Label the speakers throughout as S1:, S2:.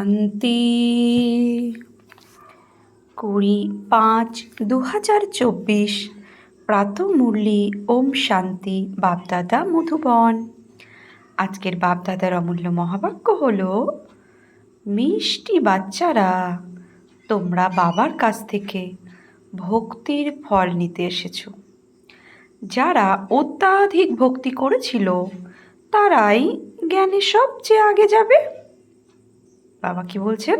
S1: শান্তি। 20/5/2024 প্রাতঃমুরলি। ওম শান্তি। বাপদাদা মধুবন। আজকের বাপদাদার অমূল্য মহাবাক্য হলো, মিষ্টি বাচ্চারা, তোমরা বাবার কাছ থেকে ভক্তির ফল নিতে এসেছো। যারা অত্যাধিক ভক্তি করেছিল তারাই জ্ঞানে সবচেয়ে আগে যাবে। বাবা কি বলছেন?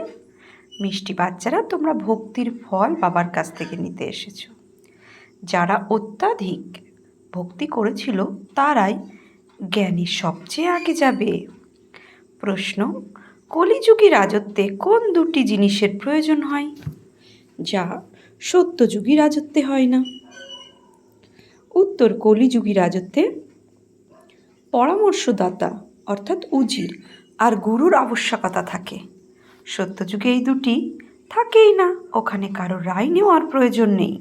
S1: মিষ্টি বাচ্চারা, তোমরা ভক্তির ফল বাবার কাছ থেকে নিতে এসেছো। যারা অত্যাধিক ভক্তি করেছিল তারাই জ্ঞানী সবচেয়ে আগে যাবে। প্রশ্ন: কলিযুগী রাজত্বে কোন দুটি জিনিসের প্রয়োজন হয় যা সত্যযুগী রাজত্বে হয় না? উত্তর: কলিযুগী রাজত্বে পরামর্শদাতা অর্থাৎ উজির আর গুরুর আবশ্যকতা থাকে। সত্যযুগে এই দুটি থাকেই না, ওখানে কারো রায় নেওয়ার প্রয়োজন নেই,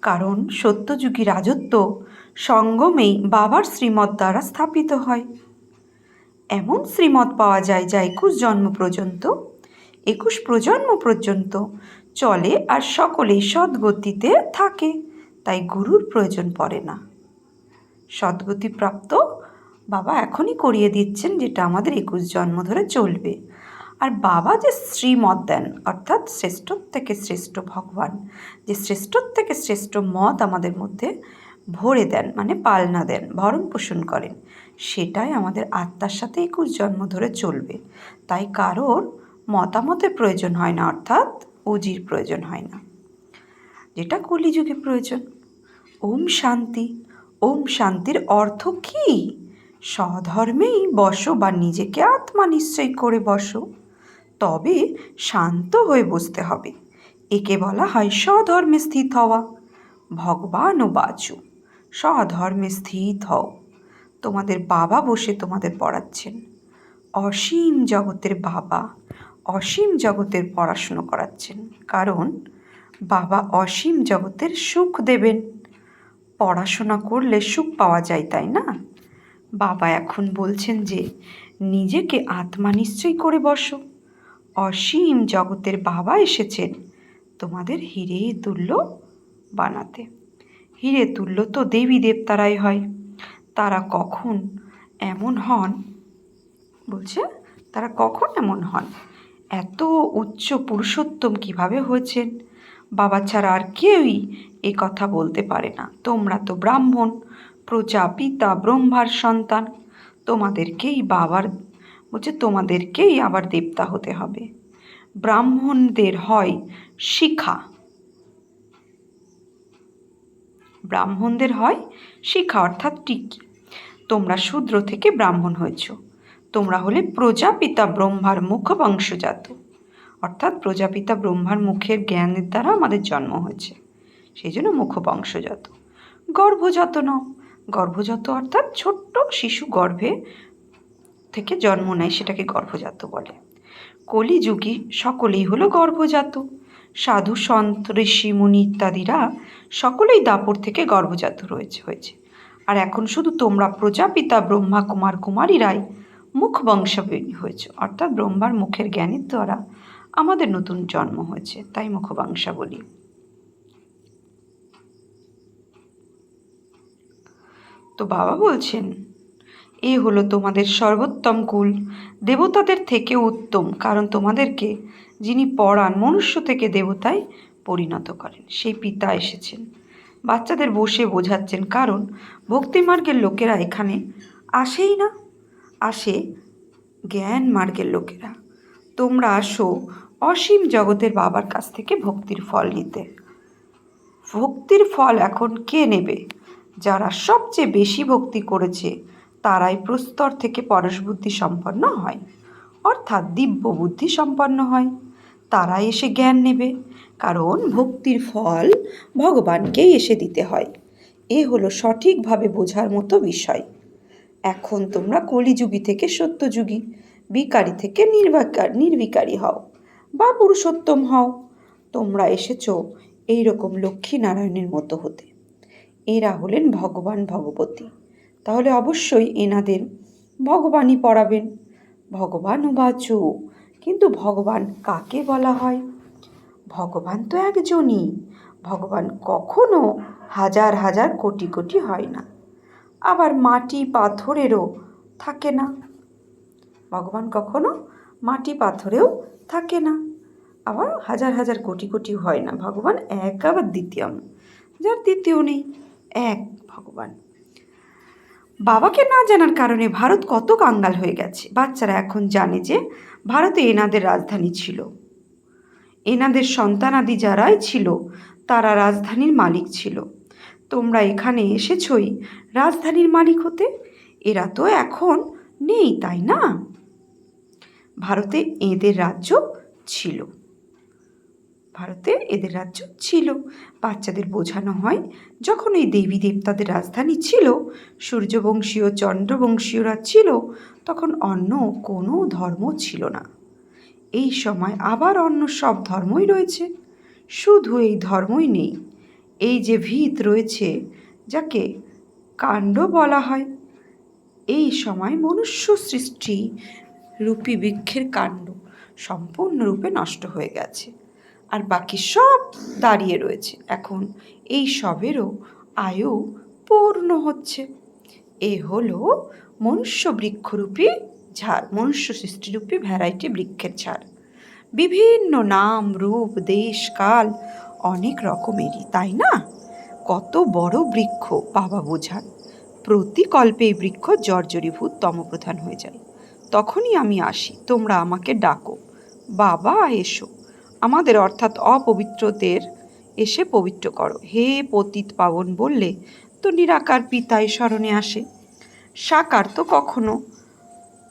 S1: কারণ সত্যযুগী রাজত্ব সঙ্গমেই বাবার শ্রীমত দ্বারা স্থাপিত হয়। এমন শ্রীমত পাওয়া যায় যা 21 প্রজন্ম পর্যন্ত চলে আর সকলেই সদ্গতিতে থাকে, তাই গুরুর প্রয়োজন পড়ে না। সদ্গতি প্রাপ্ত বাবা এখনই করিয়ে দিচ্ছেন, যেটা আমাদের 21 জন্ম ধরে চলবে। আর বাবা যে শ্রীমত দেন, অর্থাৎ শ্রেষ্ঠ থেকে শ্রেষ্ঠ ভগবান যে শ্রেষ্ঠ থেকে শ্রেষ্ঠ মত আমাদের মধ্যে ভরে দেন, মানে পালনা দেন, ভরণ পোষণ করেন, সেটাই আমাদের আত্মার সাথে 21 জন্ম ধরে চলবে। তাই কারোর মতামতের প্রয়োজন হয় না, অর্থাৎ উজির প্রয়োজন হয় না, যেটা কলিযুগে প্রয়োজন। ওম শান্তি। ওম শান্তির অর্থ কি? স্বধর্মেই বসো বা নিজেকে আত্মা নিশ্চয় করে বসো, তবে শান্ত হয়ে বসতে হবে। একে বলা হয় স্বধর্মে স্থিত হওয়া। ভগবান ও বাচু, স্বধর্মে স্থিত হও। তোমাদের বাবা বসে তোমাদের পড়াচ্ছেন। অসীম জগতের বাবা অসীম জগতের পড়াশুনো করাচ্ছেন, কারণ বাবা অসীম জগতের সুখ দেবেন। পড়াশোনা করলে সুখ পাওয়া যায়, তাই না? বাবা এখন বলছেন যে নিজেকে আত্মা নিশ্চয় করে বসো। অসীম জগতের বাবা এসেছেন তোমাদের হিরে তুল্য বানাতে। হিরে তুল্য তো দেবী দেবতারাই হয়। তারা কখন এমন হন, বলছে তারা কখন এমন হন, এত উচ্চ পুরুষোত্তম কিভাবে হয়েছেন? বাবা ছাড়া আর কেউই এ কথা বলতে পারে না। তোমরা তো ব্রাহ্মণ, প্রজাপিতা ব্রহ্মার সন্তান, তোমাদেরকেই তোমাদেরকেই আবার দেবতা হতে হবে। ব্রাহ্মণদের হয় শিখা, অর্থাৎ টিকি। তোমরা শূদ্র থেকে ব্রাহ্মণ হয়েছ। তোমরা হলে প্রজাপিতা ব্রহ্মার মুখ বংশজাত, অর্থাৎ প্রজাপিতা ব্রহ্মার মুখের জ্ঞানের দ্বারা আমাদের জন্ম হয়েছে, সেই জন্য মুখ বংশজাত। গর্ভজাত নও। গর্ভজাত অর্থাৎ ছোট্ট শিশু গর্ভে থেকে জন্ম নেয়, সেটাকে গর্ভজাত বলে। কলিযুগী সকলেই হলো গর্ভজাত। সাধু সন্ত ঋষি মুনি ইত্যাদিরা সকলেই দাপর থেকে গর্ভজাত হয়েছে। আর এখন শুধু তোমরা প্রজাপিতা ব্রহ্মা কুমার কুমারীরাই মুখ বংশাবলী হয়েছে, অর্থাৎ ব্রহ্মার মুখের জ্ঞানের দ্বারা আমাদের নতুন জন্ম হয়েছে, তাই মুখ বংশাবলী। তো বাবা বলছেন, এ হলো তোমাদের সর্বোত্তম কুল, দেবতাদের থেকে উত্তম, কারণ তোমাদেরকে যিনি পড়ান মনুষ্য থেকে দেবতায় পরিণত করেন, সেই পিতা এসেছেন। বাচ্চাদের বসে বোঝাচ্ছেন, কারণ ভক্তিমার্গের লোকেরা এখানে আসেই না, আসে জ্ঞান মার্গের লোকেরা। তোমরা আসো অসীম জগতের বাবার কাছ থেকে ভক্তির ফল নিতে। ভক্তির ফল এখন কে নেবে? যারা সবচেয়ে বেশি ভক্তি করেছে তারাই প্রস্তর থেকে পরশবুদ্ধি সম্পন্ন হয়, অর্থাৎ দিব্য বুদ্ধি সম্পন্ন হয়। তারাই এসে জ্ঞান নেবে, কারণ ভক্তির ফল ভগবানকেই এসে দিতে হয়। এ হলো সঠিকভাবে বোঝার মতো বিষয়। এখন তোমরা কলিযুগী থেকে সত্যযুগী, বিকারী থেকে নির্বিকারী হও বা পুরুষোত্তম হও। তোমরা এসেছো এইরকম লক্ষ্মী নারায়ণের মতো হতে। এরা হলেন ভগবান ভগবতী, তাহলে অবশ্যই এনাদের ভগবানই পড়াবেন। ভগবান উবাচ, কিন্তু ভগবান কাকে বলা হয়? ভগবান তো একজনই। ভগবান কখনো হাজার হাজার কোটি কোটি হয় না, আবার মাটি পাথরেরও থাকে না। ভগবান কখনো মাটি পাথরেও থাকে না, আবার হাজার হাজার কোটি কোটি হয় না। ভগবান এক, আবার দ্বিতীয়ম, যার দ্বিতীয় নেই, এক ভগবান। বাবাকে না জানার কারণে ভারত কত কাঙ্গাল হয়ে গেছে। বাচ্চারা এখন জানে যে ভারতে এনাদের রাজধানী ছিল, এনাদের সন্তানাদি যারাই ছিল তারা রাজধানীর মালিক ছিল। তোমরা এখানে এসেছই রাজধানীর মালিক হতে, এরা তো এখন নেই, তাই না? ভারতে এদের রাজ্য ছিল, ভারতে এদের রাজ্য ছিল। বাচ্চাদের বোঝানো হয় যখন এই দেবী দেবতাদের রাজধানী ছিল, সূর্যবংশীয় চন্দ্রবংশীয়রা ছিল, তখন অন্য কোনো ধর্ম ছিল না। এই সময় আবার অন্য সব ধর্মই রয়েছে, শুধু এই ধর্মই নেই। এই যে ভিত রয়েছে, যাকে কাণ্ড বলা হয়, এই সময় মনুষ্য সৃষ্টি রূপী বৃক্ষের কাণ্ড সম্পূর্ণরূপে নষ্ট হয়ে গেছে, আর বাকি সব দাঁড়িয়ে রয়েছে। এখন এই সবেরও আয়ু পূর্ণ হচ্ছে। এ হলো মনুষ্য বৃক্ষরূপী ঝাড়, মনুষ্য সৃষ্টিরূপী ভ্যারাইটি বৃক্ষের ঝাড়। বিভিন্ন নাম, রূপ, দেশ, কাল অনেক রকমেরই, তাই না? কত বড় বৃক্ষ বাবা বোঝান। প্রতিকল্পে এই বৃক্ষ জর্জরীভূত তমপ্রধান হয়ে যায়। তখনই আমি আসি, তোমরা আমাকে ডাকো, বাবা এসো আমাদের, অর্থাৎ অপবিত্রদের এসে পবিত্র করো। হে পতিত পাবন বললে তো নিরাকার পিতাই স্মরণে আসে, সাকার তো কখনো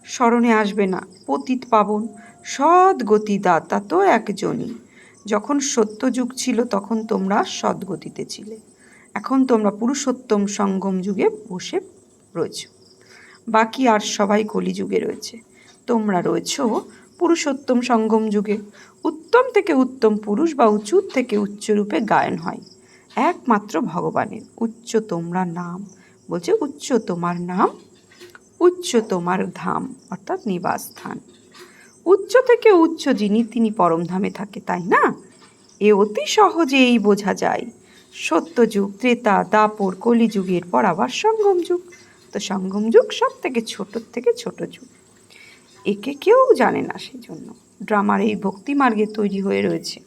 S1: স্মরণে আসবে না। পতিত পাবন সদ্গতি দাতা তো একজনই। যখন সত্যযুগ ছিল তখন তোমরা সদ্গতিতে ছিলে, এখন তোমরা পুরুষোত্তম সঙ্গম যুগে বসে রয়েছ। বাকি আর সবাই কলিযুগে রয়েছে, তোমরা রয়েছ পুরুষোত্তম সঙ্গম যুগে। উত্তম থেকে উত্তম পুরুষ বা উঁচুর থেকে উচ্চ রূপে গায়ন হয় একমাত্র ভগবানের। উচ্চ তোমরা নাম বলছে, উচ্চ তোমার নাম, উচ্চ তোমার ধাম, অর্থাৎ নিবাস স্থান। উচ্চ থেকে উচ্চ যিনি, তিনি পরমধামে থাকে, তাই না? এ অতি সহজে এই বোঝা যায়। সত্যযুগ, ত্রেতা, দাপর, কলিযুগের পর আবার সঙ্গম যুগ। তো সঙ্গম যুগ সব থেকে ছোট যুগ, একে কেউ জানে না। সেই জন্য ড্রামার এই ভক্তিমার্গে তৈরি হয়ে রয়েছে।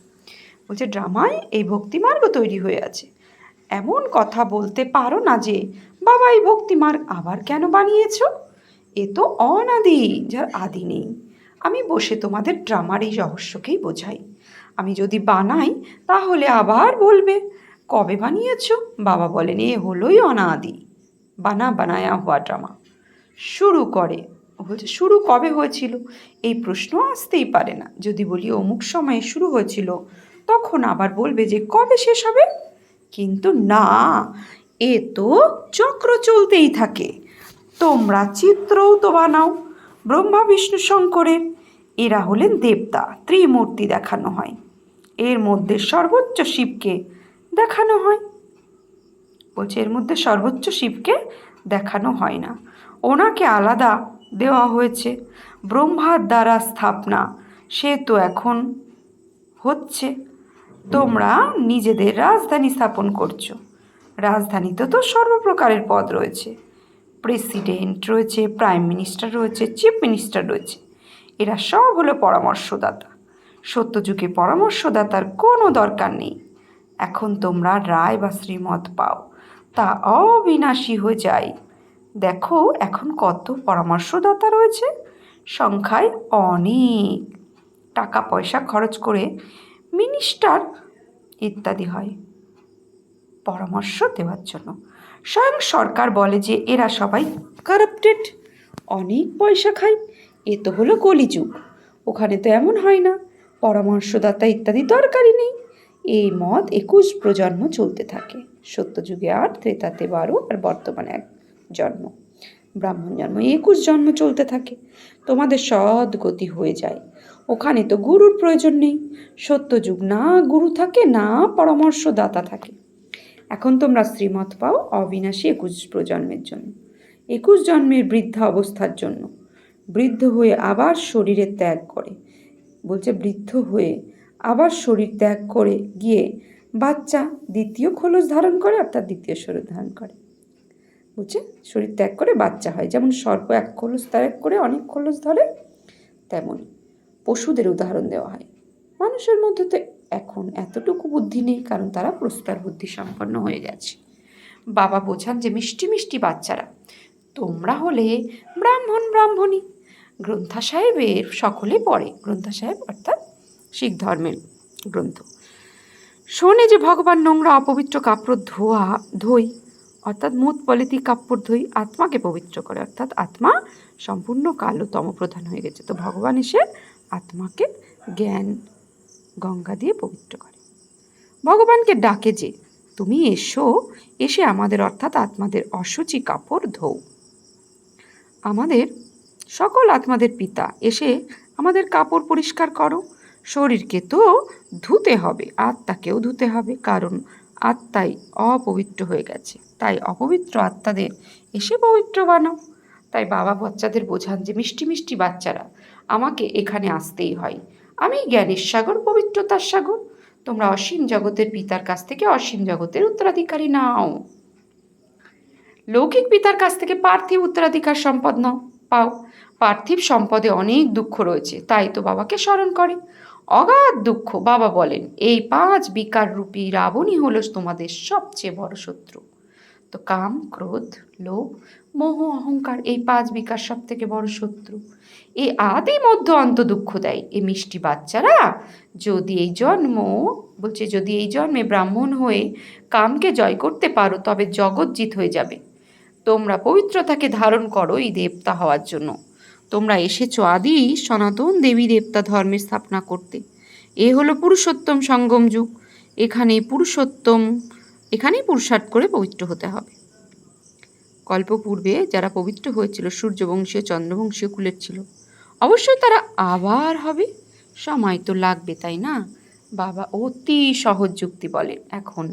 S1: বলছে ড্রামায় এই ভক্তিমার্গ তৈরি হয়ে আছে। এমন কথা বলতে পারো না যে বাবা এই ভক্তিমার্গ আবার কেন বানিয়েছ, এ তো অনাদি, যার আদি নেই। আমি বসে তোমাদের ড্রামার এই রহস্যকেই বোঝাই। আমি যদি বানাই তাহলে আবার বলবে কবে বানিয়েছ। বাবা বলেন এ হলোই অনাদি, বানায়া হুয়া ড্রামা। শুরু করে, বলছে শুরু কবে হয়েছিল এই প্রশ্ন আসতেই পারে না। যদি বলি অমুক সময়ে শুরু হয়েছিল, তখন আবার বলবে যে কবে শেষ হবে। কিন্তু না, এ তো চক্র চলতেই থাকে। তোমরা চিত্রও তো বানাও ব্রহ্মা বিষ্ণু শঙ্করের, এরা হলেন দেবতা, ত্রিমূর্তি দেখানো হয়। এর মধ্যে সর্বোচ্চ শিবকে দেখানো হয়। বলছে এর মধ্যে সর্বোচ্চ শিবকে দেখানো হয় না, ওনাকে আলাদা দেওয়া হয়েছে। ব্রহ্মার দ্বারা স্থাপনা, সে তো এখন হচ্ছে। তোমরা নিজেদের রাজধানী স্থাপন করছো। রাজধানীতে তো সর্বপ্রকারের পদ রয়েছে, প্রেসিডেন্ট রয়েছে, প্রাইম মিনিস্টার রয়েছে, চিফ মিনিস্টার রয়েছে। এরা সব হলো পরামর্শদাতা। সত্যযুগে পরামর্শদাতার কোনো দরকার নেই। এখন তোমরা রায় বা শ্রীমত পাও, তা অবিনাশী হয়ে যায়। দেখো এখন কত পরামর্শদাতা রয়েছে, সংখ্যায় অনেক। টাকা পয়সা খরচ করে মিনিস্টার ইত্যাদি হয় পরামর্শ দেওয়ার জন্য। স্বয়ং সরকার বলে যে এরা সবাই কারাপ্টেড, অনেক পয়সা খায়। এ তো হলো কলিযুগ, ওখানে তো এমন হয় না, পরামর্শদাতা ইত্যাদি দরকারই নেই। এই মত 21 প্রজন্ম চলতে থাকে। সত্যযুগে 8, ত্রেতাতে 12, আর বর্তমানে 1 জন্ম, ব্রাহ্মণ জন্ম। 21 জন্ম চলতে থাকে, তোমাদের সদ্গতি হয়ে যায়। ওখানে তো গুরুর প্রয়োজন নেই। সত্যযুগ না গুরু থাকে, না পরামর্শদাতা থাকে। এখন তোমরা শ্রীমত পাও অবিনাশী 21 প্রজন্মের জন্য, 21 জন্মের বৃদ্ধা অবস্থার জন্য। বৃদ্ধ হয়ে আবার শরীরে ত্যাগ করে, বলছে বৃদ্ধ হয়ে আবার শরীর ত্যাগ করে গিয়ে বাচ্চা দ্বিতীয় খোলস ধারণ করে, অর্থাৎ দ্বিতীয় শরীর ধারণ করে। বুঝছে, শরীর ত্যাগ করে বাচ্চা হয়। যেমন সর্প এক খোলস ত্যাগ করে অনেক খোলস ধরে, তেমন পশুদের উদাহরণ দেওয়া হয়। মানুষের মধ্যে তো এখন এতটুকু বুদ্ধি নেই, কারণ তারা প্রস্তর বুদ্ধি সম্পন্ন হয়ে গেছে। বাবা বোঝান যে মিষ্টি মিষ্টি বাচ্চারা, তোমরা হলে ব্রাহ্মণ ব্রাহ্মণী, গ্রন্থা সাহেবের সকলে পড়ে। গ্রন্থা সাহেব অর্থাৎ শিখ ধর্মের গ্রন্থ। শোনে যে ভগবান নোংরা অপবিত্র কাপড় ধোই, অর্থাৎ মুত পলিতি কাপড় ধুই আত্মাকে পবিত্র করে, অর্থাৎ আত্মা সম্পূর্ণ কালো তমপ্রধান হয়ে গেছে, তো ভগবান এসে আত্মাকে জ্ঞান গঙ্গা দিয়ে পবিত্র করে। ভগবানকে ডাকে যে তুমি এসো, এসে আমাদের অর্থাৎ আত্মাদের অশুচি কাপড় ধোও। আমাদের সকল আত্মাদের পিতা, এসে আমাদের কাপড় পরিষ্কার করো। শরীরকে তো ধুতে হবে, আত্মাকেও ধুতে হবে, কারণ আত্মাই অপবিত্র হয়ে গেছে, তাই অপবিত্র আত্মাদের এসে পবিত্র বানাও। তাই বাবা বাচ্চাদের বোঝান যে মিষ্টি মিষ্টি বাচ্চারা, আমাকে এখানে আসতেই হয়, আমি জ্ঞানের সাগর, পবিত্রতার সাগর। তোমরা অসীম জগতের পিতার কাছ থেকে অসীম জগতের উত্তরাধিকারী নাও, লৌকিক পিতার কাছ থেকে পার্থিব উত্তরাধিকার সম্পদ নাও পাও। পার্থিব সম্পদে অনেক দুঃখ রয়েছে, তাই তো বাবাকে স্মরণ করে। অগাধ দুঃখ। বাবা বলেন এই 5 বিকার রূপী রাবণই হলো তোমাদের সবচেয়ে বড় শত্রু। তো কাম, ক্রোধ, লোভ, মোহ, অহংকার, এই 5 বিকার সব থেকে বড় শত্রু। এই আদি মধ্য অন্ত দুঃখ দেয়। এই মিষ্টি বাচ্চারা যদি এই জন্মে ব্রাহ্মণ হয়ে কামকে জয় করতে পারো, তবে জগৎজিৎ হয়ে যাবে। তোমরা পবিত্রতাকে ধারণ করো এই দেবতা হওয়ার জন্য। তোমরা এসেছো আদি সনাতন দেবী দেবতা ধর্মের স্থাপনা করতে। এ হলো পুরুষোত্তম সঙ্গম যুগ। এখানেই পুরুষার্থ করে পবিত্র হতে হবে। কল্পপূর্বে যারা পবিত্র হয়েছিল সূর্যবংশীয় চন্দ্রবংশীয় কুলের ছিল, অবশ্যই তারা আবার হবে, সময় তো লাগবে, তাই না? বাবা অতি সহজ যুক্তি বলেন, এখন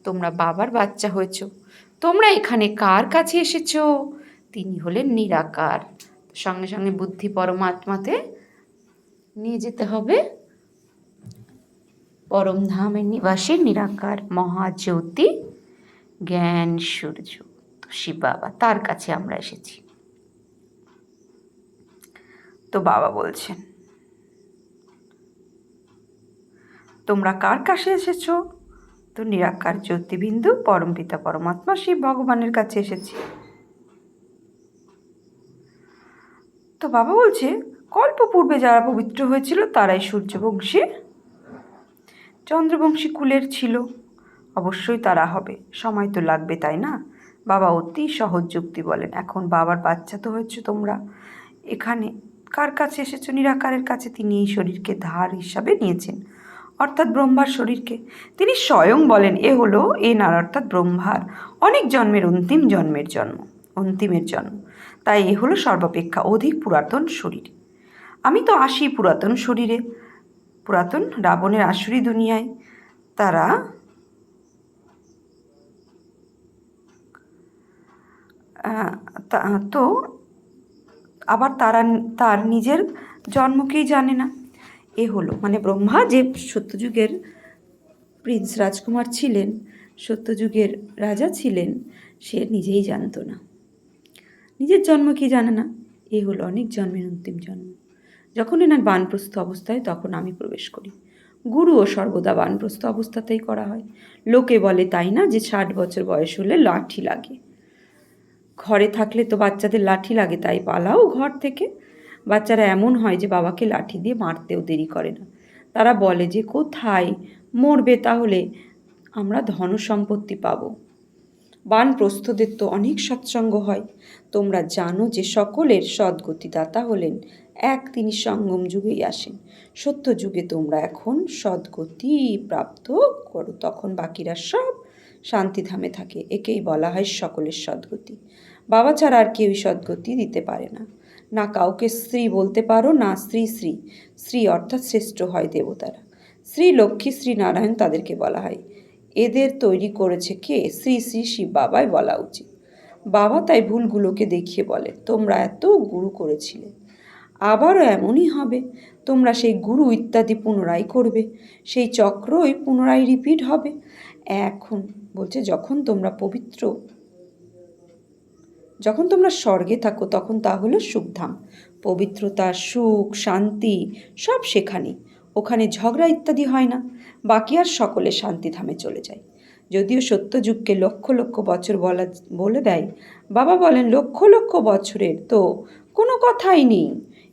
S1: তোমরা বাবার বাচ্চা হয়েছ, তোমরা এখানে কার কাছে এসেছ? তিনি হলেন নিরাকার। সঙ্গে সঙ্গে বুদ্ধি পরমাত্মাতে নিয়ে যেতে হবে। পরমধামের নিবাসী নিরাকার মহাজ্যোতি জ্ঞান সূর্য শিব বাবা, তার কাছে আমরা এসেছি। তো বাবা বলছেন তোমরা কার কাছে এসেছো? তো নিরাকার জ্যোতিবিন্দু পরমপিতা পরমাত্মা শিব ভগবানের কাছে এসেছি। তো বাবা বলছে কল্পপূর্বে যারা পবিত্র হয়েছিল তারাই সূর্যবংশী চন্দ্রবংশী কুলের ছিল, অবশ্যই তারা হবে, সময় তো লাগবে, তাই না? বাবা অতি সহজ যুক্তি বলেন, এখন বাবার বাচ্চা তো হয়েছে তোমরা, এখানে কার কাছে এসেছো? নিরাকারের কাছে। তিনি এই শরীরকে ধার হিসাবে নিয়েছেন, অর্থাৎ ব্রহ্মার শরীরকে। তিনি স্বয়ং বলেন এ হলো নার অর্থাৎ ব্রহ্মার অনেক জন্মের অন্তিমের জন্ম, তাই এ হলো সর্বাপেক্ষা অধিক পুরাতন শরীর। আমি তো আসি পুরাতন শরীরে, পুরাতন রাবণের আসুরি দুনিয়ায়। তারা তো আবার তার নিজের জন্মকেই জানে না। এ হলো মানে ব্রহ্মা যে সত্যযুগের প্রিন্স রাজকুমার ছিলেন, সত্যযুগের রাজা ছিলেন, সে নিজেই জানতো না, নিজের জন্ম কি জানে না। এ হলো অনেক জন্মের অন্তিম জন্ম। যখন এনার বানপ্রস্থ অবস্থায়, তখন আমি প্রবেশ করি। গুরুও সর্বদা বানপ্রস্থ অবস্থাতেই করা হয়। লোকে বলে তাই না যে 60 বছর বয়স হলে লাঠি লাগে। ঘরে থাকলে তো বাচ্চাদের লাঠি লাগে, তাই পালাও ঘর থেকে। বাচ্চারা এমন হয় যে বাবাকে লাঠি দিয়ে মারতেও দেরি করে না। তারা বলে যে কোথায় মরবে, তাহলে আমরা ধন সম্পত্তি পাবো। বানপ্রস্থদের তো অনেক সৎসঙ্গ হয়। তোমরা জানো যে সকলের সদ্গতিদাতা হলেন এক, তিনি সঙ্গম যুগেই আসেন। সত্য যুগে তোমরা এখন সদ্গতি প্রাপ্ত করো, তখন বাকিরা সব শান্তিধামে থাকে। একেই বলা হয় সকলের সদ্গতি। বাবা ছাড়া আর কেউই সদ্গতি দিতে পারে না। না কাউকে স্ত্রী বলতে পারো, না শ্রী শ্রী। শ্রী অর্থাৎ শ্রেষ্ঠ হয় দেবতারা। শ্রী লক্ষ্মী, শ্রী নারায়ণ তাদেরকে বলা হয়। এদের তৈরি করেছে কে? শ্রী শ্রী শিব বাবাই বলা উচিত। বাবা তাই ভুলগুলোকে দেখিয়ে বলে তোমরা এত গুরু করেছিলে, আবারও এমনই হবে। তোমরা সেই গুরু ইত্যাদি পুনরায় করবে, সেই চক্রই পুনরায় রিপিট হবে। এখন বলছে যখন তোমরা স্বর্গে থাকো তখন তা হলো সুখধাম। পবিত্রতা, সুখ, শান্তি সব সেখানেই। ওখানে ঝগড়া ইত্যাদি হয় না। বাকি আর সকলে শান্তিধামে চলে যায়। যদিও সত্যযুগকে লক্ষ লক্ষ বছর বলে দেয়, বাবা বলেন লক্ষ লক্ষ বছরের তো কোনো কথাই নেই।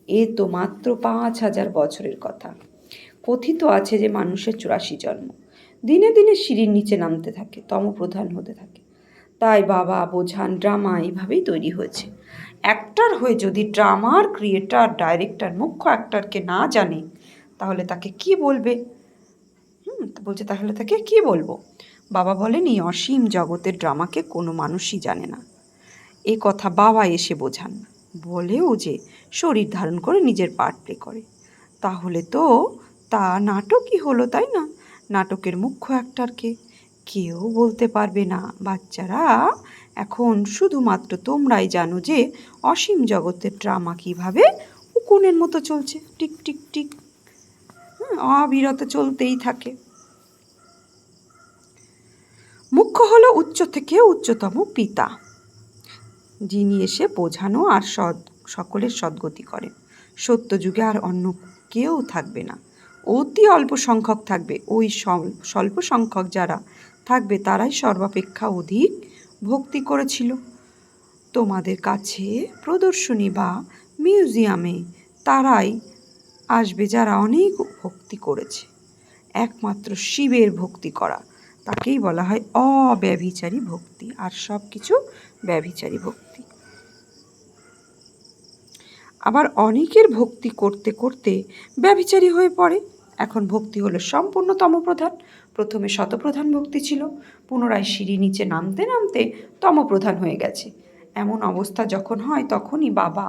S1: এ তো মাত্র 5,000 বছরের কথা। কথিত আছে যে মানুষের 84 জন্ম। দিনে দিনে সিঁড়ির নিচে নামতে থাকে, তমপ্রধান হতে থাকে। তাই বাবা বোঝান ড্রামা এইভাবেই তৈরি হয়েছে। অ্যাক্টর হয়ে যদি ড্রামার ক্রিয়েটার, ডাইরেক্টর মুখ্য অ্যাক্টরকে না জানে তাহলে তাকে কি বলবে? বলছে তাহলে তাকে কি বলবো? বাবা বলেন এই অসীম জগতের ড্রামাকে কোনো মানুষই জানে না। এ কথা বাবা এসে বোঝান। বলেও যে শরীর ধারণ করে নিজের পার্ট প্লে করে। তাহলে তো তা নাটকই হলো, তাই না? নাটকের মুখ্য অ্যাক্টরকে কেউ বলতে পারবে না। বাচ্চারা, এখন শুধুমাত্র তোমরাই জানো যে অসীম জগতের ড্রামা কীভাবে উকুনের মতো চলছে, টিক টিক টিক, অবিরত চলতেই থাকে। মুখ্য হলো উচ্চ থেকে উচ্চতম পিতা, যিনি এসে বোঝানো আর সকলের সদ্গতি করেন। সত্যযুগে আর অন্য কেউ থাকবে না, অতি অল্প সংখ্যক থাকবে। ওই স্বল্প সংখ্যক যারা থাকবে তারাই সর্বাপেক্ষা অধিক ভক্তি করেছিল। তোমাদের কাছে প্রদর্শনী বা মিউজিয়ামে তারাই আসবে যারা অনেক ভক্তি করেছে। একমাত্র শিবের ভক্তি করা, তাকেই বলা হয় অব্যভিচারী ভক্তি, আর সব কিছু ব্যভিচারী ভক্তি। আবার অনেকের ভক্তি করতে করতে ব্যভিচারী হয়ে পড়ে। এখন ভক্তি হলো সম্পূর্ণ তমপ্রধান। প্রথমে শতপ্রধান ভক্তি ছিল, পুনরায় সিঁড়ি নিচে নামতে নামতে তমপ্রধান হয়ে গেছে। এমন অবস্থা যখন হয় তখনই বাবা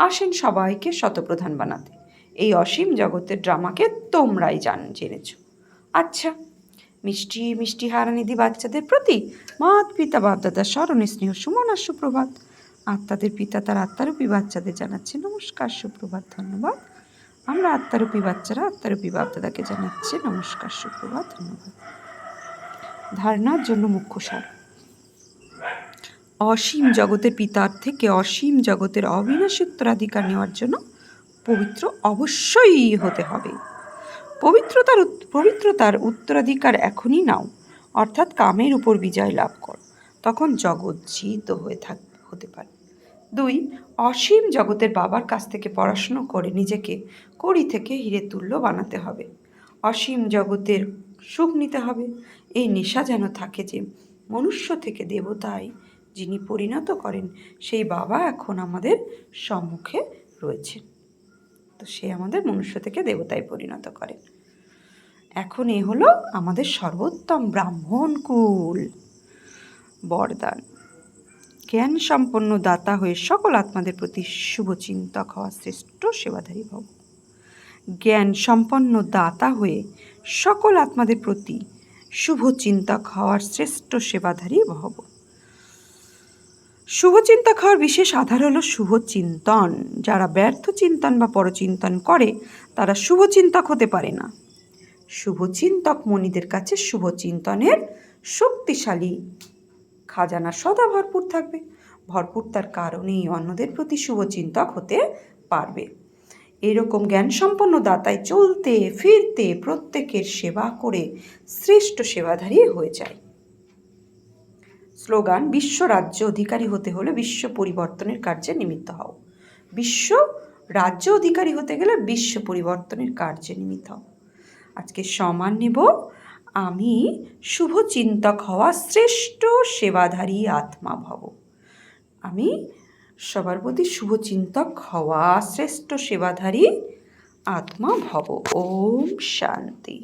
S1: আসেন সবাইকে শতপ্রধান বানাতে। এই অসীম জগতের ড্রামাকে তোমরাই জেনেছ। আচ্ছা, মিষ্টি মিষ্টি হারানিধি বাচ্চাদের প্রতি মাত পিতা বাপদাদার স্মরণে স্নেহ সুমন আর সুপ্রভাত। আত্মাদের পিতা তার আত্মারূপী বাচ্চাদের জানাচ্ছে নমস্কার, সুপ্রভাত, ধন্যবাদ। আমরা আত্মারূপী বাচ্চারা আত্মারূপী বাপদাদাকে জানাচ্ছে নমস্কার, সুপ্রভাত, ধন্যবাদ। ধারণার জন্য মুখ্য সার: অসীম জগতের পিতার থেকে অসীম জগতের অবিনাশী উত্তরাধিকার নেওয়ার জন্য পবিত্র অবশ্যই হতে হবে। পবিত্রতার উত্তরাধিকার এখনই নাও, অর্থাৎ কামের উপর বিজয় লাভ করো, তখন জগৎ জিত হতে পারে। 2, অসীম জগতের বাবার কাছ থেকে পড়াশুনো করে নিজেকে কড়ি থেকে হীরে তুল্য বানাতে হবে। অসীম জগতের সুখ নিতে হবে। এই নেশা যেন থাকে যে মনুষ্য থেকে দেবতায় যিনি পরিণত করেন সেই বাবা এখন আমাদের সম্মুখে রয়েছেন। তো সে আমাদের মনুষ্য থেকে দেবতায় পরিণত করেন। এখন এ হলো আমাদের সর্বোত্তম ব্রাহ্মণকুল বরদান। জ্ঞান সম্পন্ন দাতা হয়ে সকল আত্মাদের প্রতি শুভচিন্তক হওয়া শ্রেষ্ঠ সেবাধারী ভব। জ্ঞান সম্পন্ন দাতা হয়ে সকল আত্মাদের প্রতি শুভচিন্তক হওয়ার শ্রেষ্ঠ সেবাধারী ভব। শুভচিন্তক হওয়ার বিশেষ আধার হলো শুভচিন্তন। যারা ব্যর্থ চিন্তন বা পরচিন্তন করে তারা শুভচিন্তক হতে পারে না। শুভচিন্তক মনিদের কাছে শুভচিন্তনের শক্তিশালী খাজানা সদা ভরপুর থাকবে। ভরপুর তার কারণেই অন্যদের প্রতি শুভচিন্তক হতে পারবে। এরকম জ্ঞানসম্পন্ন দাতায় চলতে ফিরতে প্রত্যেকের সেবা করে শ্রেষ্ঠ সেবাধারী হয়ে যায়। স্লোগান: বিশ্ব রাজ্য অধিকারী হতে হলে বিশ্ব পরিবর্তনের কার্যে নিমিত্ত হও। বিশ্ব রাজ্য অধিকারী হতে গেলে বিশ্ব পরিবর্তনের কার্যে নিমিত্ত হও। আজকে সমান নেব, আমি শুভচিন্তক হওয়া শ্রেষ্ঠ সেবাধারী আত্মা ভব। আমি সবার প্রতি শুভচিন্তক হওয়া শ্রেষ্ঠ সেবাধারী আত্মা ভব। ওম শান্তি।